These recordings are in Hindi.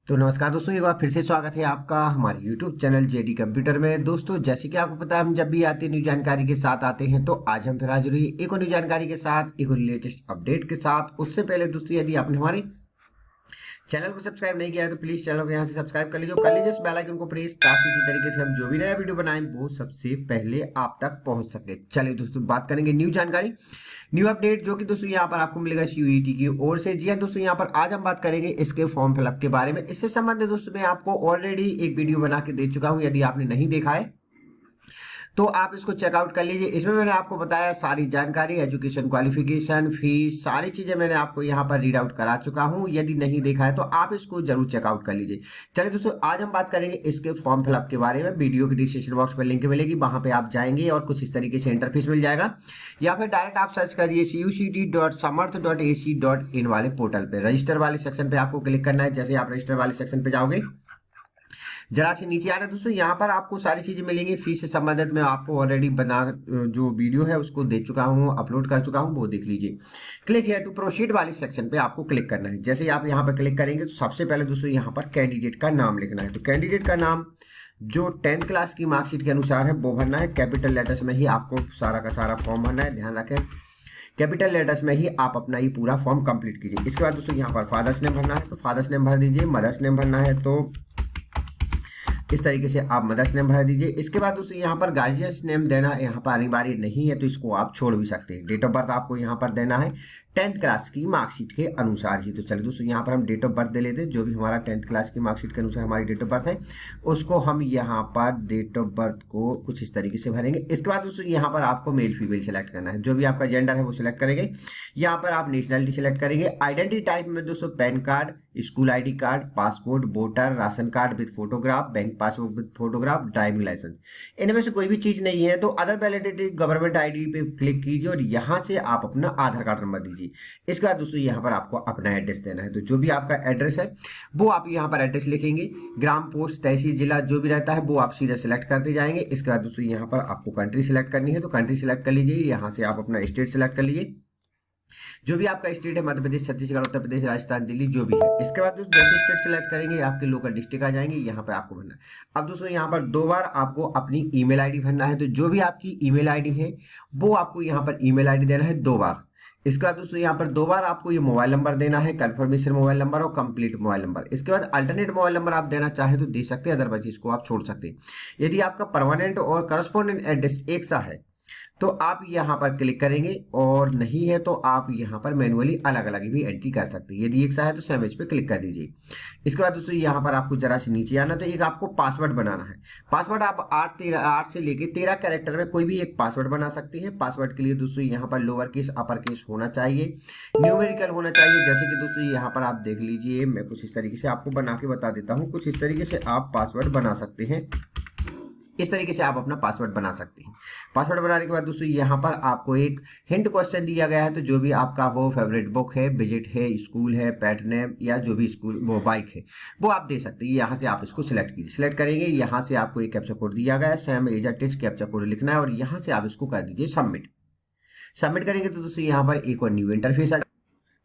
तो नमस्कार दोस्तों, एक बार फिर से स्वागत है आपका हमारे YouTube चैनल जेडी कंप्यूटर में। दोस्तों, जैसे कि आपको पता है, हम जब भी आते हैं न्यू जानकारी के साथ आते हैं, तो आज हम फिर हाजिर हुई एक और न्यू जानकारी के साथ, एक और लेटेस्ट अपडेट के साथ। उससे पहले दोस्तों, यदि आपने हमारे चैनल को सब्सक्राइब नहीं किया है तो प्लीज चैनल को यहाँ से सब्सक्राइब कर लीजिए, इस बेल आइकन को प्रेस, ताकि इसी तरीके से हम जो भी नया वीडियो बनाएं वो सबसे पहले आप तक पहुंच सके। चलिए दोस्तों, बात करेंगे न्यू जानकारी, न्यू अपडेट, जो कि दोस्तों यहाँ पर आपको मिलेगा सीयूईटी की ओर से। जी हाँ दोस्तों, यहाँ पर आज हम बात करेंगे इसके फॉर्म फिलअप के बारे में। इससे संबंधित दोस्तों मैं आपको ऑलरेडी एक वीडियो बना के दे चुका हूँ, यदि आपने नहीं देखा है तो आप इसको चेकआउट कर लीजिए। इसमें मैंने आपको बताया सारी जानकारी, एजुकेशन क्वालिफिकेशन, फीस, सारी चीजें मैंने आपको यहाँ पर रीड आउट करा चुका हूँ। यदि नहीं देखा है तो आप इसको जरूर चेकआउट कर लीजिए। चलिए दोस्तों, आज हम बात करेंगे इसके फॉर्म फिलअप के बारे में। वीडियो के डिस्क्रिप्शन बॉक्स में लिंक मिलेगी, वहां पे आप जाएंगे और कुछ इस तरीके से इंटरफेस मिल जाएगा, या फिर डायरेक्ट आप सर्च करिए cuct.samarth.ac.in वाले पोर्टल पे। रजिस्टर वाले सेक्शन पे आपको क्लिक करना है। जैसे आप रजिस्टर वाले सेक्शन पे जाओगे, जरा से नीचे आ रहा है दोस्तों, यहाँ पर आपको सारी चीजें मिलेंगी। फीस से संबंधित मैं आपको ऑलरेडी बना जो वीडियो है उसको दे चुका हूँ, अपलोड कर चुका हूँ, वो देख लीजिए। क्लिक हियर टू प्रोसीड वाले सेक्शन पे आपको क्लिक करना है। जैसे ही आप यहाँ पर क्लिक करेंगे तो सबसे पहले दोस्तों यहाँ पर कैंडिडेट का नाम लिखना है। तो कैंडिडेट का नाम जो 10th क्लास की मार्कशीट के अनुसार है वो भरना है। कैपिटल लेटर्स में ही आपको सारा का सारा फॉर्म भरना है, ध्यान रखें कैपिटल लेटर्स में ही आप अपना ये पूरा फॉर्म कंप्लीट कीजिए। इसके बाद दोस्तों यहाँ पर फादर्स नेम भरना है, तो फादर्स नेम भर दीजिए। मदर्स नेम भरना है तो इस तरीके से आप मदर्स नेम भर दीजिए। इसके बाद दोस्तों यहाँ पर गार्जियंस नेम देना यहाँ पर अनिवार्य नहीं है, तो इसको आप छोड़ भी सकते हैं। डेट ऑफ बर्थ आपको यहाँ पर देना है 10th क्लास की मार्कशीट के अनुसार ही। तो चलिए दोस्तों, यहाँ पर हम डेट ऑफ बर्थ दे लेते हैं। जो भी हमारा 10th क्लास की मार्कशीट के अनुसार हमारी डेट ऑफ बर्थ है, उसको हम यहाँ पर डेट ऑफ बर्थ को कुछ इस तरीके से भरेंगे। इसके बाद दोस्तों यहाँ पर आपको मेल फीमेल सेलेक्ट करना है, जो भी आपका जेंडर है वो सिलेक्ट करेंगे। यहाँ पर आप नेशनलिटी सेलेक्ट करेंगे। आइडेंटिटी टाइप में दोस्तों PAN card, school ID card, passport, voter, ration card with photograph, bank passbook with photograph, driving licence, इनमें से कोई भी चीज नहीं है तो अदर वैलिडिटी गवर्नमेंट ID पे क्लिक कीजिए और यहाँ से आप अपना आधार कार्ड नंबर दीजिए। इसके बाद दोस्तों यहाँ पर आपको अपना एड्रेस देना है, तो जो भी आपका एड्रेस है वो आप यहाँ पर एड्रेस लिखेंगे। ग्राम, पोस्ट, तहसील, जिला जो भी रहता है वो आप सीधे सेलेक्ट करते जाएंगे। इसके बाद दोस्तों यहाँ पर आपको कंट्री सिलेक्ट करनी है, तो कंट्री सिलेक्ट कर लीजिए। यहाँ से आप अपना स्टेट सिलेक्ट कर लीजिए, जो भी आपका स्टेट है, मध्य प्रदेश, छत्तीसगढ़, उत्तर प्रदेश, राजस्थान, दिल्ली, जो भी है। इसके बाद दोस्तों जैसे स्टेट सिलेक्ट करेंगे आपके लोकल डिस्ट्रिक्ट आ जाएंगे, यहाँ पर आपको भरना है। अब दोस्तों यहाँ पर 2 बार आपको अपनी ईमेल आईडी भरना है, तो जो भी आपकी ईमेल आईडी है वो आपको यहाँ पर ईमेल आईडी देना है 2 बार। इसके बाद दोस्तों यहाँ पर 2 बार आपको ये मोबाइल नंबर देना है, कंफर्मेशन मोबाइल नंबर और कंप्लीट मोबाइल नंबर। इसके बाद अल्टरनेट मोबाइल नंबर आप देना चाहे तो दे सकते हैं, अदरवाइज इसको आप छोड़ सकते हैं। यदि आपका परमानेंट और करस्पॉन्डेंट एड्रेस एक सा है तो आप यहाँ पर क्लिक करेंगे, और नहीं है तो आप यहाँ पर मैनुअली अलग अलग भी एंट्री कर सकते हैं। यदि एक सा है तो सेम इस पे क्लिक कर दीजिए। इसके बाद दोस्तों यहाँ पर आपको जरा से नीचे आना, तो एक आपको पासवर्ड बनाना है। पासवर्ड आप 8 से लेके 13 कैरेक्टर में कोई भी एक पासवर्ड बना सकते हैं। पासवर्ड के लिए दोस्तों यहाँ पर लोअर केस, अपर केस होना चाहिए, न्यूमेरिकल होना चाहिए। जैसे कि दोस्तों यहाँ पर आप देख लीजिए, मैं कुछ इस तरीके से आपको बना के बता देता हूँ। कुछ इस तरीके से आप पासवर्ड बना सकते हैं, इस तरीके से आप अपना पासवर्ड बना सकते हैं। पासवर्ड बनाने के बाद दोस्तों यहाँ पर आपको एक हिंट क्वेश्चन दिया गया है, तो जो भी आपका वो फेवरेट बुक है, विजिट है, स्कूल है, पेट नेम, या जो भी स्कूल वो बाइक है वो आप दे सकते हैं। यहाँ से आप इसको सिलेक्ट कीजिए। सिलेक्ट करेंगे, यहाँ से आपको एक कैप्चा कोड दिया गया है, same as text captcha code लिखना है और यहाँ से आप इसको कर दीजिए सबमिट। सबमिट करेंगे तो दोस्तों यहाँ पर एक और न्यू इंटरफेस आ।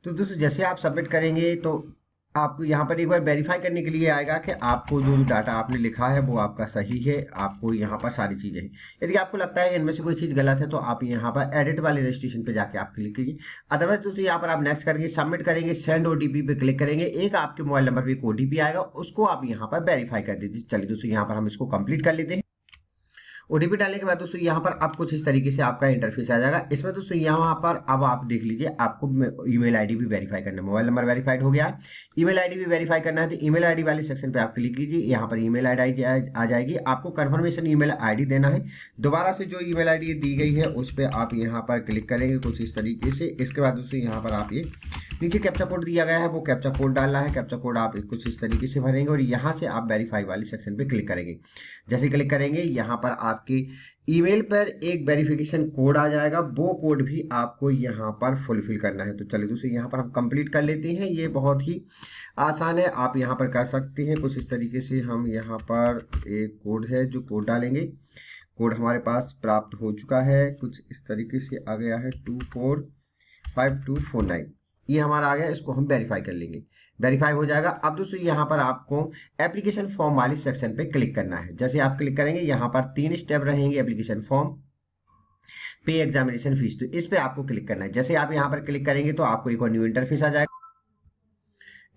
तो दोस्तों जैसे आप सबमिट करेंगे तो आपको यहाँ पर एक बार वेरीफाई करने के लिए आएगा कि आपको जो डाटा आपने लिखा है वो आपका सही है। आपको यहाँ पर सारी चीजें हैं। यदि आपको लगता है इनमें से कोई चीज गलत है तो आप यहाँ पर एडिट वाले रजिस्ट्रेशन पे जाके आप क्लिक कीजिए। अदरवाइज दोस्तों यहाँ पर आप नेक्स्ट करेंगे, सबमिट करेंगे, सेंड OTP पे क्लिक करेंगे। एक आपके मोबाइल नंबर पे एक OTP आएगा, उसको आप यहाँ पर वेरीफाई कर दीजिए। चलिए दोस्तों यहाँ पर हम इसको कंप्लीट कर लेते हैं। OTP डालने के बाद दोस्तों यहाँ पर आप कुछ इस तरीके से आपका इंटरफेस आ जाएगा। इसमें दोस्तों यहाँ पर अब आप देख लीजिए, आपको ईमेल आईडी भी वेरीफाई करना है। मोबाइल नंबर वेरीफाइड हो गया, ईमेल आईडी भी वेरीफाई करना है, तो ईमेल आईडी वाले सेक्शन पे आप क्लिक कीजिए। यहाँ पर ईमेल आईडी आ जाएगी, आपको कंफर्मेशन ईमेल आईडी देना है। दोबारा से जो ईमेल आईडी दी गई है उस पर आप यहाँ पर क्लिक करेंगे कुछ इस तरीके से। इसके बाद दोस्तों यहाँ पर आप ये नीचे कैप्चा कोड दिया गया है, वो कैप्चा कोड डालना है। कैप्चा कोड आप कुछ इस तरीके से भरेंगे और यहाँ से आप वेरीफाई वाले सेक्शन पे क्लिक करेंगे। जैसे क्लिक करेंगे यहाँ पर आपके ईमेल पर एक वेरिफिकेशन कोड आ जाएगा, वो कोड भी आपको यहाँ पर फुलफिल करना है। तो चलिए दोस्तों यहाँ पर हम कंप्लीट कर लेते हैं। ये बहुत ही आसान है, आप यहाँ पर कर सकते हैं। कुछ इस तरीके से हम यहाँ पर एक कोड है जो कोड डालेंगे। कोड हमारे पास प्राप्त हो चुका है, कुछ इस तरीके से आ गया है 245249। ये हमारा आ गया, इसको हम वेरीफाई कर लेंगे। वेरीफाई हो जाएगा। अब दोस्तों यहाँ पर आपको एप्लीकेशन फॉर्म वाले सेक्शन पे क्लिक करना है। जैसे आप क्लिक करेंगे यहाँ पर 3 स्टेप रहेंगे, एप्लीकेशन फॉर्म, पे एग्जामिनेशन फीस, तो इस पे आपको क्लिक करना है। जैसे आप यहाँ पर क्लिक करेंगे तो आपको एक और न्यू इंटरफेस आ जाएगा।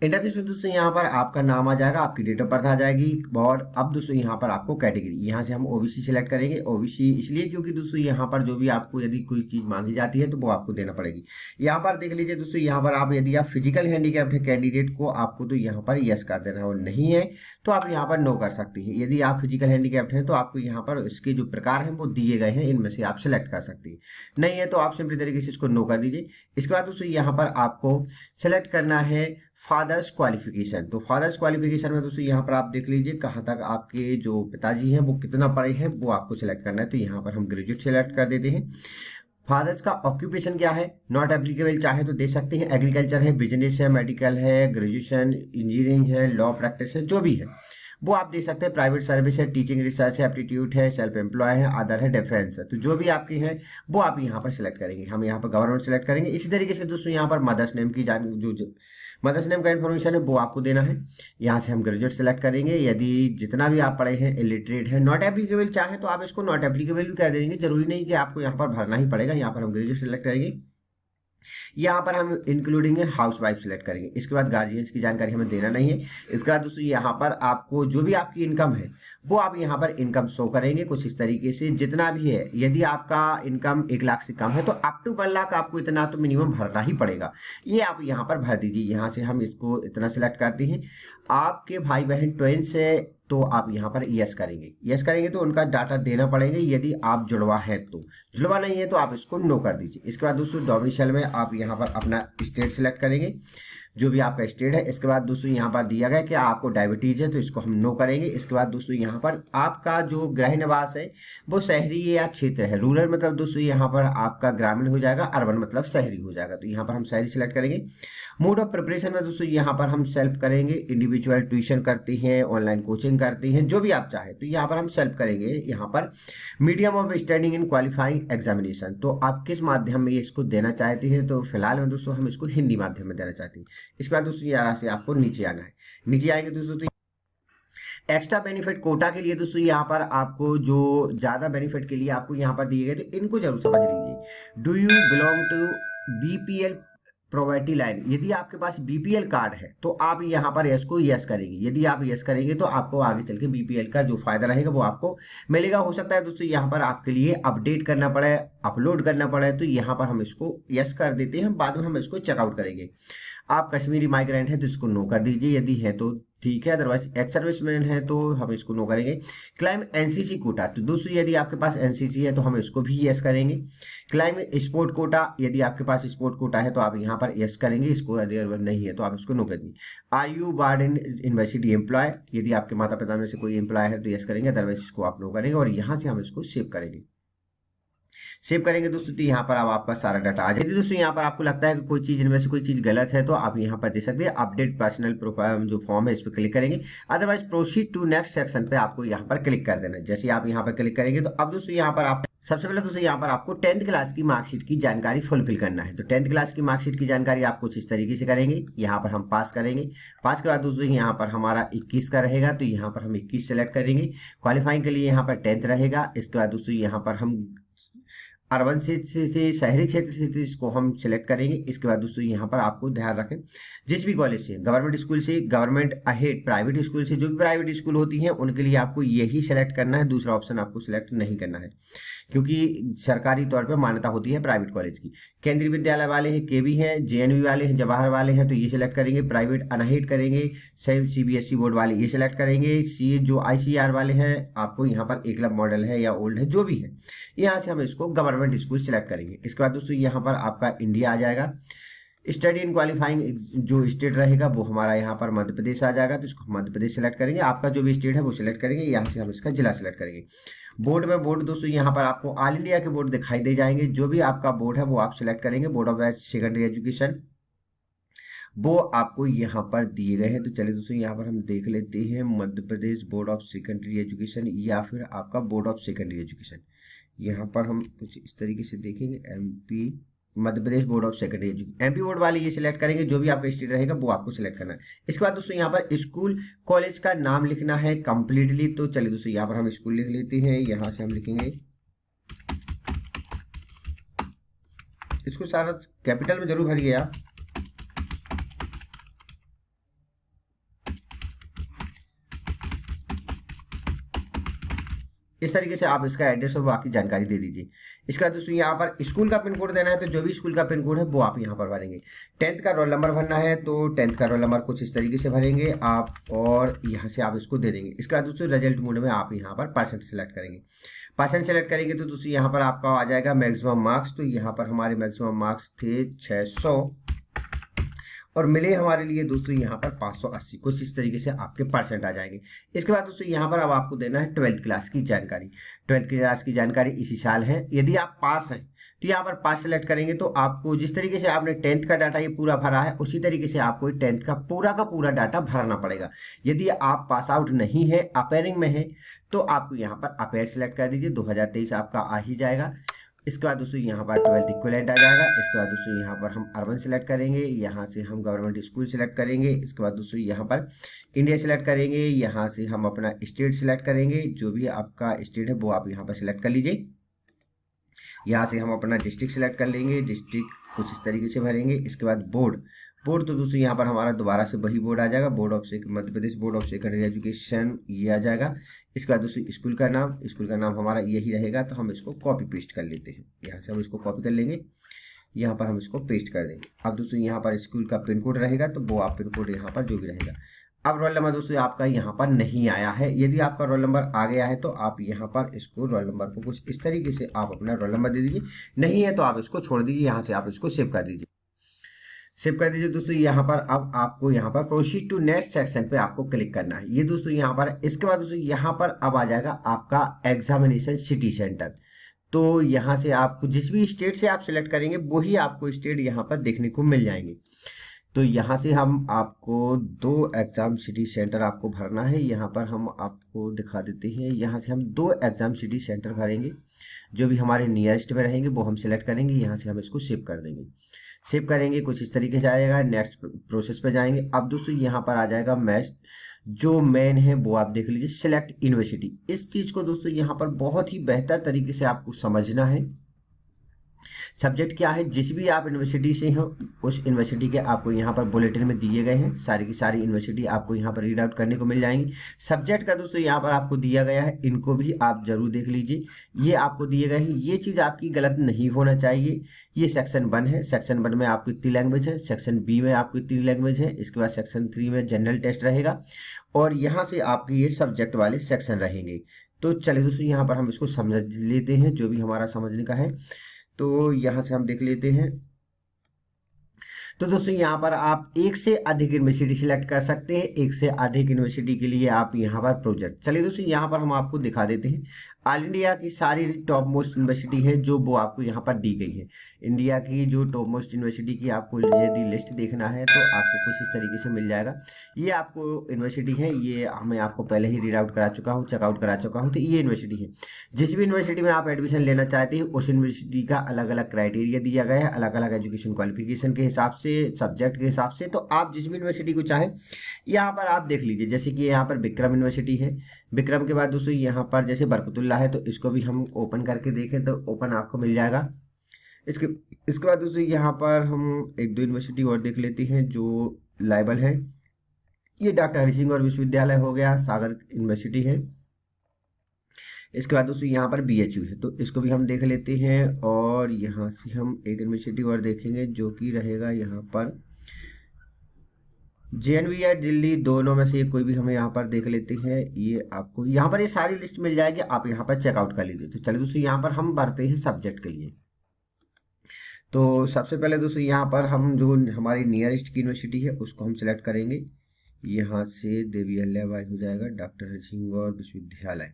इंटरफेस में दोस्तों यहाँ पर आपका नाम आ जाएगा, आपकी डेट ऑफ बर्थ आ जाएगी, और अब दोस्तों यहाँ पर आपको कैटेगरी, यहाँ से हम ओबीसी सिलेक्ट करेंगे। ओबीसी इसलिए क्योंकि दोस्तों यहाँ पर जो भी आपको यदि कोई चीज़ मांगी जाती है तो वो आपको देना पड़ेगी। यहाँ पर देख लीजिए दोस्तों, यहाँ पर आप यदि आप फिजिकल हैंडीकैप्ड है कैंडिडेट को आपको तो यहाँ पर यस कर देना है, और नहीं है तो आप यहाँ पर नो कर सकती हैं। यदि आप फिजिकल हैंडीकैप्ड हैं तो आपको यहाँ पर इसके जो प्रकार हैं वो दिए गए हैं, इनमें से आप सिलेक्ट कर सकती हैं। नहीं है तो आप सिंपली तरीके से इसको नो कर दीजिए। इसके बाद दोस्तों यहाँ पर आपको सेलेक्ट करना है फादर्स क्वालिफिकेशन। तो फादर्स क्वालिफिकेशन में दोस्तों यहाँ पर आप देख लीजिए कहाँ तक आपके जो पिताजी हैं वो कितना पढ़े हैं वो आपको सिलेक्ट करना है। तो यहाँ पर हम ग्रेजुएट सिलेक्ट कर देते हैं। फादर्स का ऑक्यूपेशन क्या है, नॉट एप्लीकेबल, चाहे तो दे सकते हैं, एग्रीकल्चर है, बिजनेस है, मेडिकल है, ग्रेजुएशन, इंजीनियरिंग है, लॉ प्रैक्टिस है, जो भी है वो आप दे सकते हैं। प्राइवेट सर्विस है, टीचिंग रिसर्च है, एप्टीट्यूड है, सेल्फ एम्प्लॉय है, अदर है, डिफेंस है, तो जो भी आपके हैं वो आप यहाँ पर सिलेक्ट करेंगे। हम यहाँ पर गवर्नमेंट सिलेक्ट करेंगे। इसी तरीके से दोस्तों यहाँ पर मदर्स नेम की जो मदर्स नेम का इन्फॉर्मेशन है वो आपको देना है। यहाँ से हम ग्रेजुएट सेलेक्ट करेंगे। यदि जितना भी आप पढ़े हैं, इलिटरेट है, नॉट एप्लीकेबल चाहे तो आप इसको नॉट एप्लीकेबल भी कर देंगे, जरूरी नहीं कि आपको यहाँ पर भरना ही पड़ेगा। यहाँ पर हम ग्रेजुएट सेलेक्ट करेंगे। यहाँ पर हम इंक्लूडिंग हाउस वाइफ सिलेक्ट करेंगे। इसके बाद गार्जियंस की जानकारी हमें देना नहीं है। इसके बाद दोस्तों यहाँ पर आपको जो भी आपकी इनकम है वो आप यहाँ पर इनकम शो करेंगे कुछ इस तरीके से, जितना भी है। यदि आपका इनकम 1 लाख से कम है तो अप टू 1 लाख आपको इतना तो मिनिमम भरना ही पड़ेगा, ये आप यहाँ पर भर दीजिए। यहाँ से हम इसको इतना सिलेक्ट करते हैं। आपके भाई बहन ट्वेंस है तो आप यहाँ पर यस करेंगे। यस करेंगे तो उनका डाटा देना पड़ेगा, यदि आप जुड़वा है तो। जुड़वा नहीं है तो आप इसको नो कर दीजिए। इसके बाद दोस्तों डोमिसाइल में आप यहाँ पर अपना स्टेट सिलेक्ट करेंगे, जो भी आपका स्टेट है। इसके बाद दोस्तों यहाँ पर दिया गया कि आपको डायबिटीज है तो इसको हम नो करेंगे। इसके बाद दोस्तों यहाँ पर आपका जो गृह निवास है वो शहरी या क्षेत्र है, रूरल मतलब दोस्तों यहाँ पर आपका ग्रामीण हो जाएगा, अर्बन मतलब शहरी हो जाएगा, तो यहाँ पर हम शहरी सिलेक्ट करेंगे। मोड ऑफ प्रिपरेशन में दोस्तों यहाँ पर हम सेल्फ करेंगे, इंडिविजुअल ट्यूशन करते हैं, ऑनलाइन कोचिंग करते हैं, जो भी आप चाहें तो यहाँ पर हम सेल्फ करेंगे। यहाँ पर medium of studying in qualifying examination, तो आप किस माध्यम में इसको देना चाहते हैं, तो फिलहाल में दोस्तों हम इसको हिंदी माध्यम में देना चाहते हैं। इसके बाद दोस्तों यहाँ से आपको नीचे आना है। नीचे आएंगे दोस्तों तो एक्स्ट्रा बेनिफिट कोटा के लिए दोस्तों यहाँ पर आपको जो ज्यादा बेनिफिट के लिए आपको यहाँ पर दिए गए, तो इनको जरूर समझ लीजिए। Do you belong to BPL poverty line, यदि आपके पास बीपीएल कार्ड है तो आप यहाँ पर यस को यस करेंगे। यदि आप यस करेंगे तो आपको आगे चल के बीपीएल का जो फायदा रहेगा वो आपको मिलेगा। हो सकता है दोस्तों यहाँ पर आपके लिए अपडेट करना पड़े, अपलोड करना पड़े, तो यहाँ पर हम इसको यस कर देते हैं, बाद में हम इसको चेकआउट करेंगे। आप कश्मीरी माइग्रेंट है तो इसको नो कर दीजिए, यदि है तो ठीक है, अदरवाइज एक्स सर्विसमैन है तो हम इसको नो करेंगे। क्लाइम एनसीसी कोटा, तो दोस्तों यदि आपके पास एनसीसी है तो हम इसको भी यस करेंगे। क्लाइम स्पोर्ट कोटा, यदि आपके पास स्पोर्ट कोटा है तो आप यहाँ पर यस करेंगे, इसको यदि नहीं है तो आप इसको नो कर दीजिए। Are you barred in university employ, यदि आपके माता पिता में से कोई एम्प्लॉय है तो यस करेंगे, अदरवाइज इसको आप नो करेंगे, और यहाँ से हम इसको सेव करेंगे। सेव करेंगे दोस्तों तो यहाँ पर अब आपका सारा डाटा आ जाएगा। दोस्तों यहाँ पर आपको लगता है कि कोई चीज इनमें से कोई चीज गलत है तो आप यहाँ पर दे सकते हैं। अपडेट पर्सनल प्रोफाइल जो फॉर्म है इस पर क्लिक करेंगे, otherwise proceed to next section पे आपको यहाँ पर क्लिक कर देना है। जैसे आप यहाँ पर क्लिक करेंगे तो अब दोस्तों यहाँ पर आप सबसे पहले दोस्तों यहाँ पर आपको 10th क्लास की मार्कशीट की जानकारी फुलफिल करना है। तो 10th क्लास की मार्कशीट की जानकारी आप कुछ इस तरीके से करेंगे। यहाँ पर हम पास करेंगे। पास के बाद दोस्तों यहाँ पर हमारा 21 का रहेगा, तो यहाँ पर हम 21 सेलेक्ट करेंगे। क्वालिफाइंग के लिए यहाँ पर 10th रहेगा। इसके बाद दोस्तों यहाँ पर हम अर्बन से शहरी क्षेत्र से इसको हम सिलेक्ट करेंगे। इसके बाद दोस्तों यहाँ पर आपको ध्यान रखें, जिस भी कॉलेज से, गवर्नमेंट स्कूल से, गवर्नमेंट अहेड प्राइवेट स्कूल से, जो भी प्राइवेट स्कूल होती हैं उनके लिए आपको यही सिलेक्ट करना है, दूसरा ऑप्शन आपको सिलेक्ट नहीं करना है, क्योंकि सरकारी तौर पर मान्यता होती है प्राइवेट कॉलेज की। केंद्रीय विद्यालय वाले हैं, केवी हैं, जेएनयू वाले हैं, जवाहर वाले हैं तो ये सिलेक्ट करेंगे। प्राइवेट अनहेड करेंगे, सीबीएसई बोर्ड वाले ये सिलेक्ट करेंगे। सी जो आईसीआर वाले हैं आपको यहाँ पर एकलव्य मॉडल है या ओल्ड है जो भी है, यहाँ से हम इसको गवर्नमेंट स्कूल सिलेक्ट करेंगे। इसके बाद दोस्तों यहाँ पर आपका इंडिया आ जाएगा। स्टडी इन क्वालिफाइंग जो स्टेट रहेगा वो हमारा यहाँ पर मध्य प्रदेश आ जाएगा, तो इसको मध्य प्रदेश सेलेक्ट करेंगे। आपका जो भी स्टेट है वो सिलेक्ट करेंगे। यहाँ से हम इसका जिला सेलेक्ट करेंगे। बोर्ड में बोर्ड दोस्तों यहाँ पर आपको ऑल इंडिया के बोर्ड दिखाई दे जाएंगे। जो भी आपका बोर्ड है वो आप सिलेक्ट करेंगे। बोर्ड ऑफ सेकेंडरी एजुकेशन वो आपको यहाँ पर दिए गए हैं। तो चलिए दोस्तों यहाँ पर हम देख लेते हैं Madhya Pradesh board of secondary education या फिर आपका बोर्ड ऑफ सेकेंडरी एजुकेशन। यहाँ पर हम कुछ इस तरीके से देखेंगे, MP Madhya Pradesh board of secondary education. MP board वाले ये सिलेक्ट करेंगे, जो भी आपका स्टेट रहेगा वो आपको सिलेक्ट करना है। इसके बाद दोस्तों यहाँ पर स्कूल कॉलेज का नाम लिखना है कंप्लीटली। तो चलिए दोस्तों यहाँ पर हम स्कूल लिख लेते हैं, यहाँ से हम लिखेंगे, इसको सारा कैपिटल में जरूर भरिए आप। इस तरीके से आप इसका एड्रेस और बाकी जानकारी दे दीजिए। इसके बाद दोस्तों यहाँ पर स्कूल का पिन कोड देना है, तो जो भी स्कूल का पिन कोड है वो आप यहाँ पर भरेंगे। 10th का रोल नंबर भरना है, तो 10th का रोल नंबर कुछ इस तरीके से भरेंगे आप और यहाँ से आप इसको दे देंगे। इसके बाद दोस्तों रिजल्ट मोड में आप यहाँ पर परसेंट सेलेक्ट करेंगे। परसेंट सेलेक्ट करेंगे तो दोस्तों यहाँ पर आपका आ जाएगा मैक्सिमम मार्क्स। तो यहाँ पर हमारे मैक्सिमम मार्क्स थे 600 और मिले हमारे लिए दोस्तों यहाँ पर 580। कुछ इस तरीके से आपके परसेंट आ जाएंगे। इसके बाद दोस्तों यहाँ पर अब आपको देना है 12th क्लास की जानकारी। 12th क्लास की जानकारी इसी साल है। यदि आप पास हैं तो यहाँ पर पास सेलेक्ट करेंगे, तो आपको जिस तरीके से आपने 10th का डाटा ये पूरा भरा है उसी तरीके से आपको 10th का पूरा डाटा भरना पड़ेगा। यदि आप पास आउट नहीं है, अपेयरिंग में है, तो आपको यहाँ पर अपेयर सेलेक्ट कर दीजिए। 2023 आपका आ ही जाएगा। इसके बाद दोस्तों यहाँ पर 12th इक्विवेलेंट आ जाएगा। इसके बाद दोस्तों यहाँ पर हम अर्बन सेलेक्ट करेंगे, यहाँ से हम गवर्नमेंट स्कूल सेलेक्ट करेंगे। इसके बाद दोस्तों यहाँ पर इंडिया सेलेक्ट करेंगे, यहाँ से हम अपना स्टेट सेलेक्ट करेंगे। जो भी आपका स्टेट है वो आप यहाँ पर सेलेक्ट कर लीजिए। यहाँ से हम अपना डिस्ट्रिक्ट सेलेक्ट कर लेंगे, डिस्ट्रिक्ट कुछ इस तरीके से भरेंगे। इसके बाद बोर्ड तो दोस्तों यहाँ पर हमारा दोबारा से वही बोर्ड आ जाएगा, Madhya Pradesh board of secondary education ये आ जाएगा। इसके बाद दोस्तों स्कूल का नाम हमारा यही रहेगा। तो हम इसको कॉपी पेस्ट कर लेते हैं, यहाँ से हम इसको कॉपी कर लेंगे, यहाँ पर हम इसको पेस्ट कर देंगे। अब दोस्तों यहाँ पर स्कूल का पिन कोड रहेगा, तो वो आप पिन कोड यहाँ पर जो भी रहेगा। अब रोल नंबर दोस्तों आपका यहाँ पर नहीं आया है। यदि आपका रोल नंबर आ गया है तो आप यहाँ पर इसको रोल नंबर को कुछ इस तरीके से आप अपना रोल नंबर दे दीजिए। नहीं है तो आप इसको छोड़ दीजिए, यहाँ से आप इसको सेव कर दीजिए। सेव कर दीजिए दोस्तों। यहाँ पर अब आपको यहाँ पर प्रोसीड टू नेक्स्ट सेक्शन पे आपको क्लिक करना है, ये दोस्तों यहाँ पर। इसके बाद दोस्तों यहाँ पर अब आ जाएगा आपका एग्जामिनेशन सिटी सेंटर। तो यहाँ से आपको जिस भी स्टेट से आप सिलेक्ट करेंगे वही आपको स्टेट यहाँ पर देखने को मिल जाएंगे। तो यहाँ से हम आपको 2 एग्जाम सिटी सेंटर आपको भरना है। यहाँ पर हम आपको दिखा देते हैं, यहाँ से हम 2 एग्जाम सिटी सेंटर भरेंगे। जो भी हमारे नियरेस्ट में रहेंगे वो हम सिलेक्ट करेंगे, यहाँ से हम इसको सेव कर देंगे। सेव करेंगे कुछ इस तरीके से आएगा। नेक्स्ट प्रोसेस पे जाएंगे। अब दोस्तों यहाँ पर आ जाएगा मैच, जो मेन है वो आप देख लीजिए, सिलेक्ट यूनिवर्सिटी। इस चीज को दोस्तों यहाँ पर बहुत ही बेहतर तरीके से आपको समझना है। सब्जेक्ट क्या है, जिस भी आप यूनिवर्सिटी से हो उस यूनिवर्सिटी के आपको यहाँ पर बुलेटिन में दिए गए हैं। सारी की सारी यूनिवर्सिटी आपको यहाँ पर रीड आउट करने को मिल जाएंगी। सब्जेक्ट का दोस्तों यहाँ पर आपको दिया गया है, इनको भी आप जरूर देख लीजिए। ये आपको दिए गए हैं, ये चीज़ आपकी गलत नहीं होना चाहिए। ये सेक्शन 1 है। सेक्शन 1 में आपको इतनी लैंग्वेज है, सेक्शन बी में आपको इतनी लैंग्वेज है। इसके बाद सेक्शन 3 में जनरल टेस्ट रहेगा और यहाँ से आपके ये सब्जेक्ट वाले सेक्शन रहेंगे। तो चलिए दोस्तों यहाँ पर हम इसको समझ लेते हैं, जो भी हमारा समझने का है। तो यहाँ से हम देख लेते हैं। तो दोस्तों यहाँ पर आप एक से अधिक यूनिवर्सिटी सिलेक्ट कर सकते हैं। एक से अधिक यूनिवर्सिटी के लिए आप यहाँ पर प्रोजेक्ट, चलिए दोस्तों यहाँ पर हम आपको दिखा देते हैं। ऑल इंडिया की सारी टॉप मोस्ट यूनिवर्सिटी है जो वो आपको यहाँ पर दी गई है। इंडिया की जो टॉप मोस्ट यूनिवर्सिटी की आपको यदि लिस्ट देखना है तो आपको कुछ इस तरीके से मिल जाएगा। ये आपको यूनिवर्सिटी है, ये हमें आपको पहले ही रीड आउट करा चुका हूँ, चेकआउट करा चुका हूँ। तो ये यूनिवर्सिटी है। जिस भी यूनिवर्सिटी में आप एडमिशन लेना चाहते हैं उस यूनिवर्सिटी का अलग अलग क्राइटेरिया दिया गया है, अलग अलग एजुकेशन क्वालिफिकेशन के हिसाब से, सब्जेक्ट के हिसाब से। तो आप जिस भी यूनिवर्सिटी को चाहें यहाँ पर आप देख लीजिए। जैसे कि यहाँ पर विक्रम यूनिवर्सिटी है। विक्रम के बाद दोस्तों यहाँ पर जैसे बरकतुल्लाह है, तो इसको भी हम ओपन करके देखें तो ओपन आपको मिल जाएगा। इसके बाद दोस्तों यहाँ पर हम 1-2 यूनिवर्सिटी और देख लेते हैं जो लाइबल है। ये डॉक्टर हरि सिंह और विश्वविद्यालय हो गया, सागर यूनिवर्सिटी है। इसके बाद दोस्तों यहाँ पर BHU है, तो इसको भी हम देख लेते हैं। और यहाँ से हम एक यूनिवर्सिटी और देखेंगे जो कि रहेगा यहाँ पर JNV या दिल्ली, दोनों में से कोई भी हमें यहाँ पर देख लेते हैं। ये आपको यहाँ पर ये सारी लिस्ट मिल जाएगी, आप यहाँ पर चेकआउट कर लीजिए। तो चलिए दोस्तों यहाँ पर हम भरते हैं सब्जेक्ट के लिए। तो सबसे पहले दोस्तों यहाँ पर हम जो हमारी नियरेस्ट की यूनिवर्सिटी है उसको हम सिलेक्ट करेंगे। यहाँ से देवी अहिल्याबाई हो जाएगा, डॉक्टर हरि सिंह और विश्वविद्यालय,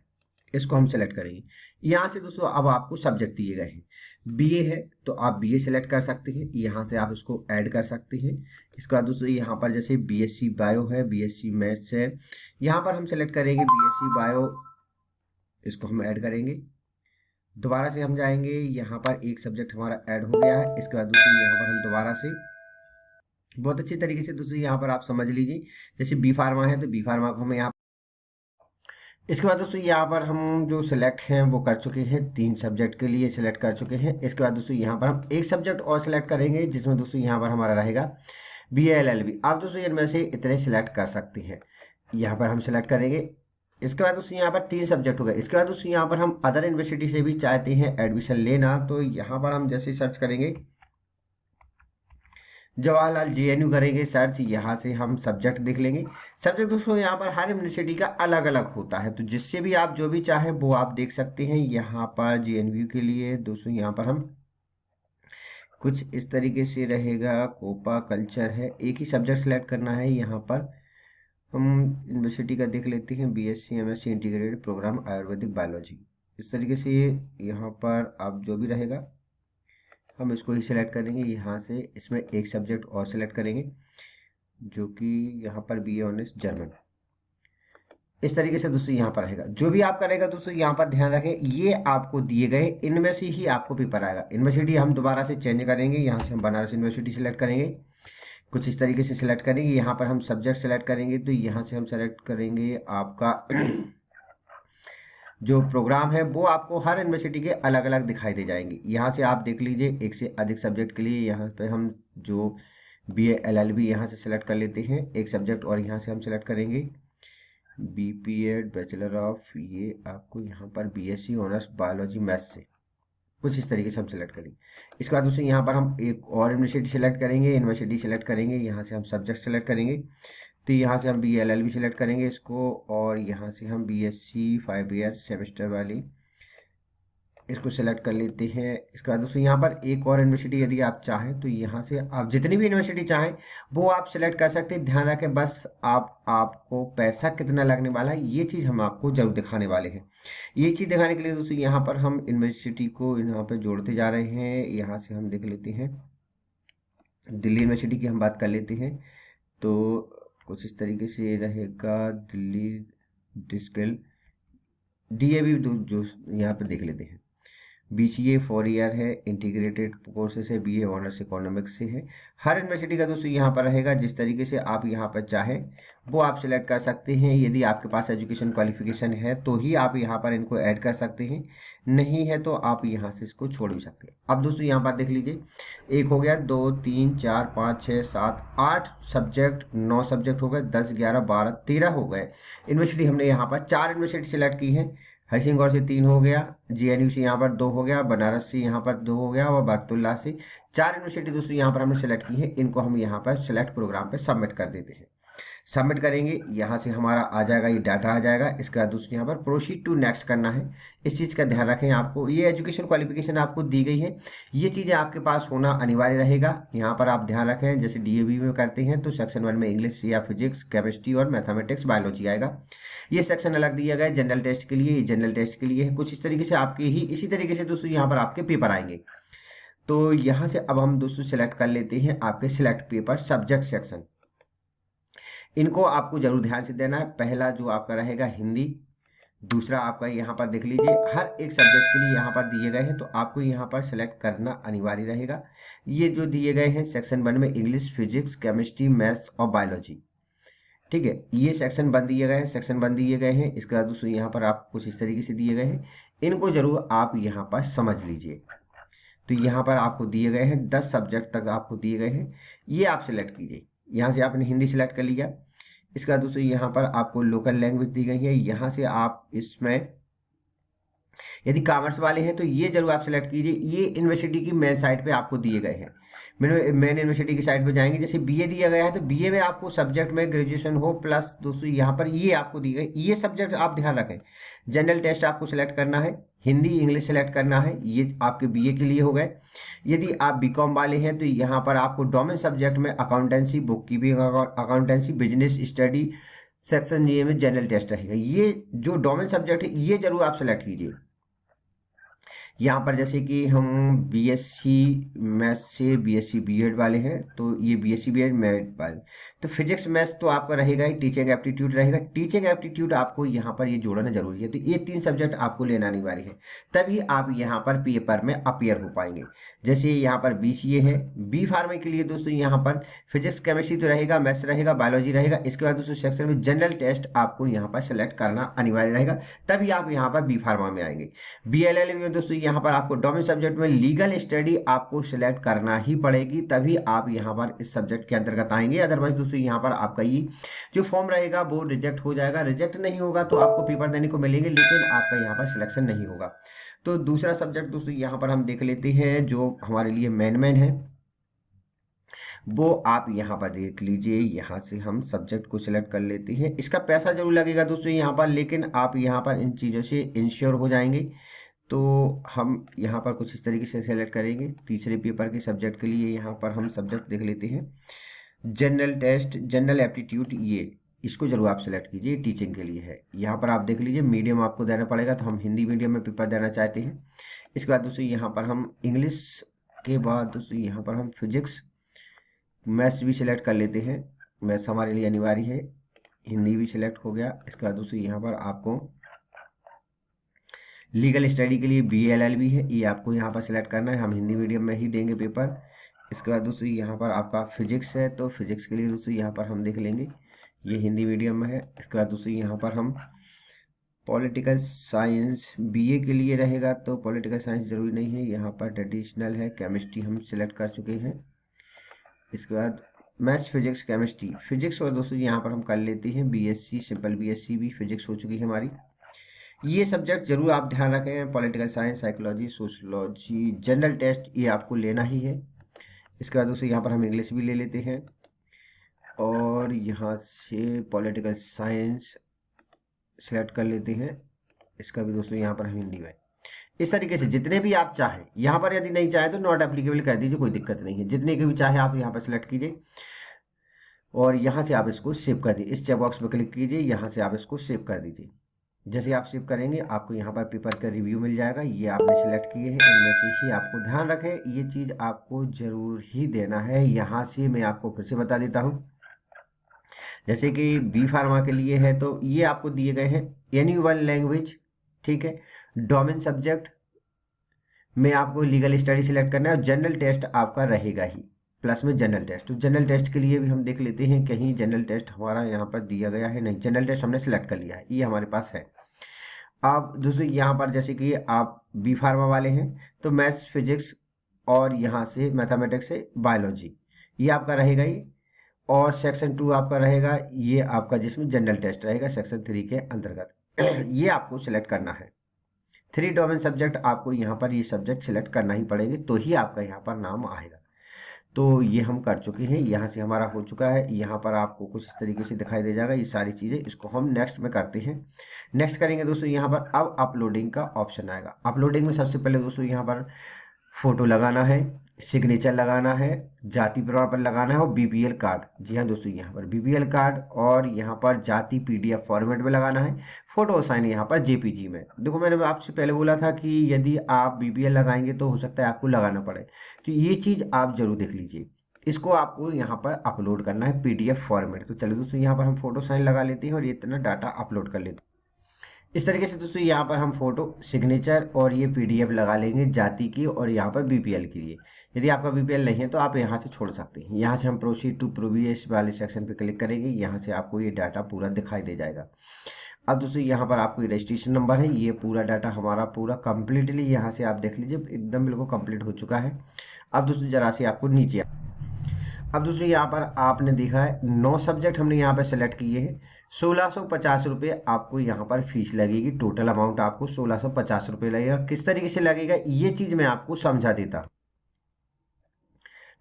इसको हम सेलेक्ट करेंगे। यहाँ से दोस्तों अब आपको सब्जेक्ट दिए गए हैं। BA है तो आप BA सेलेक्ट कर सकते हैं, यहाँ से आप इसको ऐड कर सकते हैं। इसके बाद दोस्तों यहाँ पर जैसे BSc बायो है, BSc मैथ्स है, यहाँ पर हम सेलेक्ट करेंगे BSc बायो, इसको हम ऐड करेंगे। दोबारा से हम जाएंगे, यहाँ पर एक सब्जेक्ट हमारा ऐड हो गया है। इसके बाद दोस्तों यहाँ पर हम दोबारा से बहुत अच्छी तरीके से दोस्तों यहाँ पर आप समझ लीजिए, जैसे बी फार्मा है तो बी फार्मा को हमें यहाँ, इसके बाद दोस्तों यहाँ पर हम जो सिलेक्ट हैं वो कर चुके हैं, 3 सब्जेक्ट के लिए सिलेक्ट कर चुके हैं। इसके बाद दोस्तों यहाँ पर हम एक सब्जेक्ट और सिलेक्ट करेंगे, जिसमें दोस्तों यहाँ पर हमारा रहेगा BA-LLB। आप दोस्तों इनमें से इतने सिलेक्ट कर सकते हैं, यहाँ पर हम सिलेक्ट करेंगे। इसके बाद दोस्तों यहाँ पर 3 सब्जेक्ट हो गए। इसके बाद दोस्तों यहाँ पर हम अदर यूनिवर्सिटी से भी चाहते हैं एडमिशन लेना, तो यहाँ पर हम जैसे सर्च करेंगे जवाहरलाल JNU करेंगे सर्च, यहाँ से हम सब्जेक्ट देख लेंगे। सब्जेक्ट दोस्तों यहाँ पर हर यूनिवर्सिटी का अलग अलग होता है, तो जिससे भी आप जो भी चाहें वो आप देख सकते हैं। यहाँ पर JNU के लिए दोस्तों यहाँ पर हम कुछ इस तरीके से रहेगा, कोपा कल्चर है, एक ही सब्जेक्ट सेलेक्ट करना है। यहाँ पर हम यूनिवर्सिटी का देख लेते हैं, BSc MSc integrated programme ayurvedic biology. इस तरीके से यहाँ पर आप जो भी रहेगा हम इसको ही सिलेक्ट करेंगे। यहाँ से इसमें एक सब्जेक्ट और सिलेक्ट करेंगे, जो कि यहाँ पर BA ऑनर्स जर्मन। इस तरीके से दोस्तों यहाँ पर रहेगा। जो भी आप करेगा दोस्तों यहाँ पर ध्यान रखें, ये आपको दिए गए इनमें से ही आपको पेपर आएगा। यूनिवर्सिटी हम दोबारा से चेंज करेंगे, यहाँ से हम बनारस यूनिवर्सिटी सिलेक्ट करेंगे, कुछ इस तरीके से सिलेक्ट करेंगे। यहाँ पर हम सब्जेक्ट सेलेक्ट करेंगे, तो यहाँ से हम सेलेक्ट करेंगे आपका जो प्रोग्राम है वो आपको हर यूनिवर्सिटी के अलग अलग दिखाई दे जाएंगे। यहाँ से आप देख लीजिए, एक से अधिक सब्जेक्ट के लिए यहाँ पे हम जो BA-LLB यहाँ से सिलेक्ट कर लेते हैं एक सब्जेक्ट, और यहाँ से हम सिलेक्ट करेंगे BPEd बैचलर ऑफ, ये आपको यहाँ पर BSc ऑनर्स बायोलॉजी मैथ्स से, कुछ इस तरीके से हम सिलेक्ट करेंगे। इसके बाद दोस्तों यहाँ पर हम एक और यूनिवर्सिटी सिलेक्ट करेंगे, यूनिवर्सिटी सिलेक्ट करेंगे, यहाँ से हम सब्जेक्ट सेलेक्ट करेंगे, तो यहाँ से हम BA-LLB सिलेक्ट करेंगे इसको, और यहाँ से हम BSc 5 ईयर सेमेस्टर वाली इसको सिलेक्ट कर लेते हैं। इसके बाद दोस्तों यहाँ पर एक और यूनिवर्सिटी यदि आप चाहें तो यहाँ से आप जितनी भी यूनिवर्सिटी चाहें वो आप सिलेक्ट कर सकते हैं। ध्यान रखें बस आपको पैसा कितना लगने वाला है ये चीज़ हम आपको जरूर दिखाने वाले हैं। ये चीज़ दिखाने के लिए दोस्तों यहाँ पर हम यूनिवर्सिटी को यहाँ पर जोड़ते जा रहे हैं। यहाँ से हम देख लेते हैं, दिल्ली यूनिवर्सिटी की हम बात कर लेते हैं, तो कुछ इस तरीके से रहेगा, दिल्ली डिस्कल DAV जो यहाँ पे देख लेते हैं। BCA 4 ईयर है, इंटीग्रेटेड कोर्सेस है, BA ऑनर्स इकोनॉमिक्स से है। हर यूनिवर्सिटी का दोस्तों यहाँ पर रहेगा, जिस तरीके से आप यहाँ पर चाहें वो आप सिलेक्ट कर सकते हैं। यदि आपके पास एजुकेशन क्वालिफिकेशन है तो ही आप यहाँ पर इनको ऐड कर सकते हैं, नहीं है तो आप यहाँ से इसको छोड़ भी सकते हैं। अब दोस्तों यहाँ पर देख लीजिए, एक हो गया, 2 3 4 5 6 7 8 सब्जेक्ट, 9 सब्जेक्ट हो गए, 10 11 12 13 हो गए। यूनिवर्सिटी हमने यहाँ पर 4 यूनिवर्सिटी सिलेक्ट की है। हरिसिंगौर से 3 हो गया, JNU से यहाँ पर 2 हो गया, बनारस से यहाँ पर 2 हो गया, और बरकतुल्ला से 4 यूनिवर्सिटी दोस्तों यहाँ पर हमने सेलेक्ट की है। इनको हम यहाँ पर सेलेक्ट प्रोग्राम पे सबमिट कर देते हैं। सबमिट करेंगे, यहाँ से हमारा आ जाएगा, ये डाटा आ जाएगा। इसके बाद दोस्तों यहाँ पर प्रोसीड टू नेक्स्ट करना है। इस चीज़ का ध्यान रखें, आपको ये एजुकेशन क्वालिफिकेशन आपको दी गई है, ये चीज़ें आपके पास होना अनिवार्य रहेगा। यहाँ पर आप ध्यान रखें, जैसे DAV में करते हैं तो सेक्शन 1 में इंग्लिश या फिजिक्स, केमिस्ट्री और मैथमेटिक्स बायोलॉजी आएगा। ये सेक्शन अलग दिया गया है जनरल टेस्ट के लिए, ये जनरल टेस्ट के लिए है। कुछ इस तरीके से आपके ही इसी तरीके से दोस्तों यहाँ पर आपके पेपर आएंगे। तो यहाँ से अब हम दोस्तों सिलेक्ट कर लेते हैं आपके सिलेक्ट पेपर सब्जेक्ट सेक्शन। इनको आपको जरूर ध्यान से देना है। पहला जो आपका रहेगा हिंदी, दूसरा आपका यहाँ पर देख लीजिए हर एक सब्जेक्ट के लिए यहाँ पर दिए गए हैं, तो आपको यहाँ पर सेलेक्ट करना अनिवार्य रहेगा। ये जो दिए गए हैं सेक्शन 1 में इंग्लिश, फिजिक्स, केमिस्ट्री, मैथ्स और बायोलॉजी, ठीक है, ये सेक्शन 1 दिए गए हैं, सेक्शन 1 दिए गए हैं। इसके बाद दोस्तों यहाँ पर आप कुछ इस तरीके से दिए गए हैं, इनको जरूर आप यहाँ पर समझ लीजिए। तो यहाँ पर आपको दिए गए हैं 10 सब्जेक्ट तक आपको दिए गए हैं, ये आप सिलेक्ट कीजिए। यहाँ से आपने हिंदी सिलेक्ट कर लिया। इसके बाद दोस्तों यहाँ पर आपको लोकल लैंग्वेज दी गई है, यहाँ से आप इसमें यदि कॉमर्स वाले हैं तो ये जरूर आप सिलेक्ट कीजिए। ये यूनिवर्सिटी की मेन साइट पे आपको दिए गए हैं, मेन यूनिवर्सिटी की साइट पे जाएंगे। जैसे BA दिया गया है तो BA में आपको सब्जेक्ट में ग्रेजुएशन हो प्लस दोस्तों यहाँ पर ये आपको दी गई, ये सब्जेक्ट आप ध्यान रखें। जनरल टेस्ट आपको सिलेक्ट करना है, हिंदी इंग्लिश सेलेक्ट करना है, ये आपके BA के लिए हो गए। यदि आप BCom वाले हैं तो यहाँ पर आपको डोमेन सब्जेक्ट में accountancy, book keeping accountancy, business study, section ये में जनरल टेस्ट रहेगा। ये जो डोमेन सब्जेक्ट है ये जरूर आप सेलेक्ट कीजिए। यहाँ पर जैसे कि हम BSc मैथ्स से BSc BEd वाले हैं तो ये BSc BEd मेरिट वाले, तो फिजिक्स मैथ्स तो आपका रहेगा ही, टीचिंग एप्टीट्यूड रहेगा। टीचिंग एप्टीट्यूड आपको यहाँ पर ये जोड़ना जरूरी है। तो ये 3 सब्जेक्ट आपको लेना अनिवार्य है, तभी आप यहाँ पर पेपर में अपीयर हो पाएंगे। जैसे यहाँ पर BCA है, बी फार्मा के लिए दोस्तों यहाँ पर फिजिक्स केमिस्ट्री तो रहेगा, मैथ्स रहेगा, बायोलॉजी रहेगा। इसके बाद दोस्तों सेक्शन में जनरल टेस्ट आपको यहाँ पर सेलेक्ट करना अनिवार्य रहेगा, तभी आप यहाँ पर बी फार्मा में आएंगे। BLL में दोस्तों यहाँ पर आपको डोमेन सब्जेक्ट में लीगल स्टडी आपको सिलेक्ट करना ही पड़ेगी, तभी आप यहाँ पर इस सब्जेक्ट के अंतर्गत आएंगे। अदरवाइज दोस्तों यहाँ पर आपका ये जो फॉर्म रहेगा वो रिजेक्ट हो जाएगा। रिजेक्ट नहीं होगा तो आपको पेपर देने को मिलेंगे, लेकिन आपका यहाँ पर सिलेक्शन नहीं होगा। तो दूसरा सब्जेक्ट दोस्तों यहाँ पर हम देख लेते हैं, जो हमारे लिए मेन है, वो आप यहाँ पर देख लीजिए। यहाँ से हम सब्जेक्ट को सिलेक्ट कर लेते हैं। इसका पैसा जरूर लगेगा दोस्तों यहाँ पर, लेकिन आप यहाँ पर इन चीज़ों से इंश्योर हो जाएंगे। तो हम यहाँ पर कुछ इस तरीके से सेलेक्ट करेंगे। तीसरे पेपर के सब्जेक्ट के लिए यहाँ पर हम सब्जेक्ट देख लेते हैं, जनरल टेस्ट, जनरल एप्टीट्यूड, ये इसको जरूर आप सेलेक्ट कीजिए, टीचिंग के लिए है। यहाँ पर आप देख लीजिए मीडियम आपको देना पड़ेगा, तो हम हिंदी मीडियम में पेपर देना चाहते हैं। इसके बाद दोस्तों यहाँ पर हम इंग्लिश के बाद दोस्तों यहाँ पर हम फिजिक्स मैथ्स भी सिलेक्ट कर लेते हैं। मैथ्स हमारे लिए अनिवार्य है, हिंदी भी सिलेक्ट हो गया। इसके बाद दोस्तों यहाँ पर आपको लीगल स्टडी के लिए BLL भी है, ये आपको यहाँ पर सिलेक्ट करना है। हम हिंदी मीडियम में ही देंगे पेपर। इसके बाद दोस्तों यहाँ पर आपका फिजिक्स है, तो फिजिक्स के लिए दोस्तों यहाँ पर हम देख लेंगे, ये हिंदी मीडियम में है। इसके बाद दोस्तों यहाँ पर हम पॉलिटिकल साइंस BA के लिए रहेगा, तो पॉलिटिकल साइंस जरूरी नहीं है, यहाँ पर ट्रेडिशनल है। केमिस्ट्री हम सिलेक्ट कर चुके हैं। इसके बाद मैथ्स, फिजिक्स, केमिस्ट्री, फिजिक्स और दोस्तों यहाँ पर हम कर लेते हैं BSc, सिंपल BSc भी फिजिक्स हो चुकी है हमारी। ये सब्जेक्ट जरूर आप ध्यान रखें, political science, psychology, sociology, general test ये आपको लेना ही है। इसके बाद दोस्तों यहाँ पर हम इंग्लिश भी ले लेते हैं, और यहाँ से पॉलिटिकल साइंस सेलेक्ट कर लेते हैं। इसका भी दोस्तों यहाँ पर हम हिंदी में, इस तरीके से जितने भी आप चाहें, यहाँ पर यदि नहीं चाहे तो नॉट एप्लीकेबल कर दीजिए, कोई दिक्कत नहीं है। जितने के भी चाहे आप यहाँ पर सेलेक्ट कीजिए, और यहाँ से आप इसको सेव कर दीजिए। इस चेक बॉक्स पर क्लिक कीजिए, यहाँ से आप इसको सेव कर दीजिए। जैसे आप सेव करेंगे आपको यहाँ पर पेपर का रिव्यू मिल जाएगा। ये आपने सेलेक्ट किए हैं, इनमें से ही आपको ध्यान रखें, ये चीज़ आपको जरूर ही देना है। यहाँ से मैं आपको फिर से बता देता हूँ, जैसे कि बी फार्मा के लिए है तो ये आपको दिए गए हैं एनी वन लैंग्वेज, ठीक है। डोमेन सब्जेक्ट में आपको लीगल स्टडी सिलेक्ट करना है, और जनरल टेस्ट आपका रहेगा ही, प्लस में जनरल टेस्ट। तो जनरल टेस्ट के लिए भी हम देख लेते हैं, कहीं जनरल टेस्ट हमारा यहाँ पर दिया गया है, नहीं, जनरल टेस्ट हमने सिलेक्ट कर लिया है, ये हमारे पास है। अब दूसरी यहाँ पर जैसे कि आप बी फार्मा वाले हैं तो मैथ्स, फिजिक्स और यहाँ से मैथमेटिक्स से बायोलॉजी, ये आपका रहेगा ही। और सेक्शन 2 आपका रहेगा, ये आपका जिसमें जनरल टेस्ट रहेगा सेक्शन 3 के अंतर्गत। ये आपको सिलेक्ट करना है। 3 डोमेन सब्जेक्ट आपको यहाँ पर ये सब्जेक्ट सिलेक्ट करना ही पड़ेंगे, तो ही आपका यहाँ पर नाम आएगा। तो ये हम कर चुके हैं, यहाँ से हमारा हो चुका है। यहाँ पर आपको कुछ इस तरीके से दिखाई दे जाएगा ये सारी चीज़ें। इसको हम नेक्स्ट में करते हैं। नेक्स्ट करेंगे दोस्तों, यहाँ पर अब अपलोडिंग का ऑप्शन आएगा। अपलोडिंग में सबसे पहले दोस्तों यहाँ पर फोटो लगाना है, सिग्नेचर लगाना है, जाति प्रमाण पत्र लगाना है, और BPL कार्ड। जी हाँ दोस्तों, यहाँ पर BPL कार्ड और यहाँ पर जाति PDF फॉर्मेट में लगाना है। फोटो साइन यहाँ पर JPG में। देखो मैंने आपसे पहले बोला था कि यदि आप BPL लगाएंगे तो हो सकता है आपको लगाना पड़े, तो ये चीज़ आप जरूर देख लीजिए। इसको आपको यहाँ पर अपलोड करना है PDF फॉर्मेट। तो चलिए दोस्तों, यहाँ पर हम फोटो साइन लगा लेते हैं और ये इतना डाटा अपलोड कर लेते हैं। इस तरीके से दोस्तों यहाँ पर हम फोटो, सिग्नेचर और ये PDF लगा लेंगे जाति की, और यहाँ पर BPL के लिए। यदि आपका BPL नहीं है तो आप यहाँ से छोड़ सकते हैं। यहाँ से हम प्रोसीड टू प्रीवियस वाले सेक्शन पे क्लिक करेंगे, यहाँ से आपको ये डाटा पूरा दिखाई दे जाएगा। अब दोस्तों यहाँ पर आपको रजिस्ट्रेशन नंबर है, ये पूरा डाटा हमारा पूरा कंप्लीटली यहाँ से आप देख लीजिए एकदम बिल्कुल कंप्लीट हो चुका है। अब दोस्तों जरा से आपको नीचे, अब दोस्तों यहाँ पर आपने देखा है 9 सब्जेक्ट हमने यहाँ पर सेलेक्ट किए हैं। 1650 रुपये आपको यहाँ पर फीस लगेगी। टोटल अमाउंट आपको 1650 रुपये लगेगा। किस तरीके से लगेगा ये चीज़ मैं आपको समझा देता।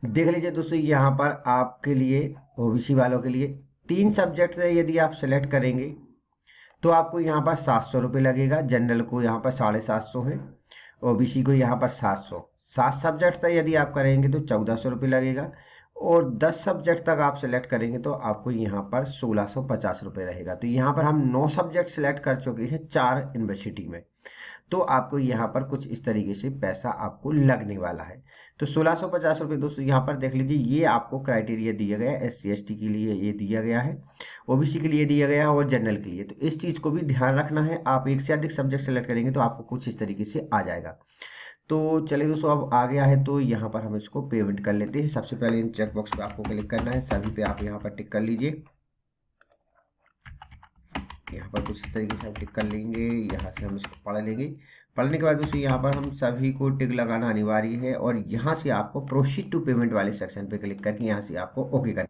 देख लीजिए दोस्तों, यहाँ पर आपके लिए OBC वालों के लिए 3 सब्जेक्ट यदि आप सेलेक्ट करेंगे तो आपको यहाँ पर 700 रुपये लगेगा। जनरल को यहाँ पर 750 है, OBC को यहाँ पर 700। 7 सब्जेक्ट यदि आप करेंगे तो 1400 रुपये लगेगा, और 10 सब्जेक्ट तक आप सेलेक्ट करेंगे तो आपको यहाँ पर 1650 रुपये रहेगा। तो यहाँ पर हम 9 सब्जेक्ट सेलेक्ट कर चुके हैं 4 यूनिवर्सिटी में। तो आपको यहाँ पर कुछ इस तरीके से पैसा आपको लगने वाला है। तो 1650 रुपये दोस्तों यहाँ पर देख लीजिए, ये आपको क्राइटेरिया दिया गया है। SC ST के लिए ये दिया गया है, OBC के लिए दिया गया है और जनरल के लिए। तो इस चीज़ को भी ध्यान रखना है। आप एक से अधिक सब्जेक्ट सेलेक्ट करेंगे तो आपको कुछ इस तरीके से आ जाएगा। तो चलिए दोस्तों, अब आ गया है तो यहाँ पर हम इसको पेमेंट कर लेते हैं। सबसे पहले इन चेक बॉक्स पे आपको क्लिक करना है, सभी पे आप यहाँ पर टिक कर लीजिए। यहाँ पर कुछ इस तरीके से हम टिक कर लेंगे, यहाँ से हम इसको पढ़ लेंगे। पढ़ने के बाद दोस्तों यहाँ पर हम सभी को टिक लगाना अनिवार्य है और यहाँ से आपको प्रोसीड टू पेमेंट वाले सेक्शन पे क्लिक करके यहाँ से आपको ओके करना।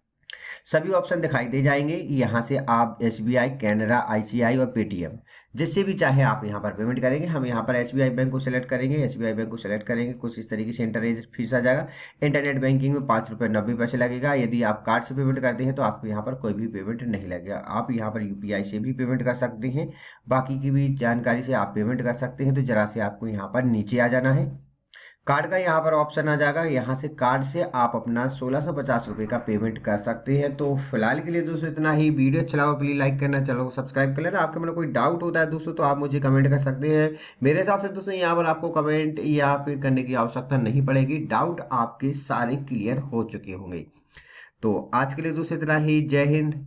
सभी ऑप्शन दिखाई दे जाएंगे। यहाँ से आप SBI, कैनरा, ICI और पेटीएम जिससे भी चाहे आप यहाँ पर पेमेंट करेंगे। हम यहाँ पर SBI बैंक को सिलेक्ट करेंगे। SBI बैंक को सिलेक्ट करेंगे, कुछ इस तरीके से इंटरनेट फीस आ जाएगा। इंटरनेट बैंकिंग में 5 रुपये 90 पैसे लगेगा। यदि आप कार्ड से पेमेंट करते हैं तो आपको यहाँ पर कोई भी पेमेंट नहीं लगेगा। आप यहाँ पर UPI से भी पेमेंट कर सकते हैं, बाकी की भी जानकारी से आप पेमेंट कर सकते हैं। तो जरा से आपको यहाँ पर नीचे आ जाना है, कार्ड का यहाँ पर ऑप्शन आ जाएगा। यहाँ से कार्ड से आप अपना 1650 रुपये का पेमेंट कर सकते हैं। तो फिलहाल के लिए दोस्तों इतना ही। वीडियो अच्छा लगा प्लीज लाइक करना, चैनल को सब्सक्राइब कर लेना। आपके मन में कोई डाउट होता है दोस्तों तो आप मुझे कमेंट कर सकते हैं। मेरे हिसाब से दोस्तों यहाँ पर आपको कमेंट या फिर करने की आवश्यकता नहीं पड़ेगी, डाउट आपके सारे क्लियर हो चुके होंगे। तो आज के लिए दोस्तों इतना ही। जय हिंद।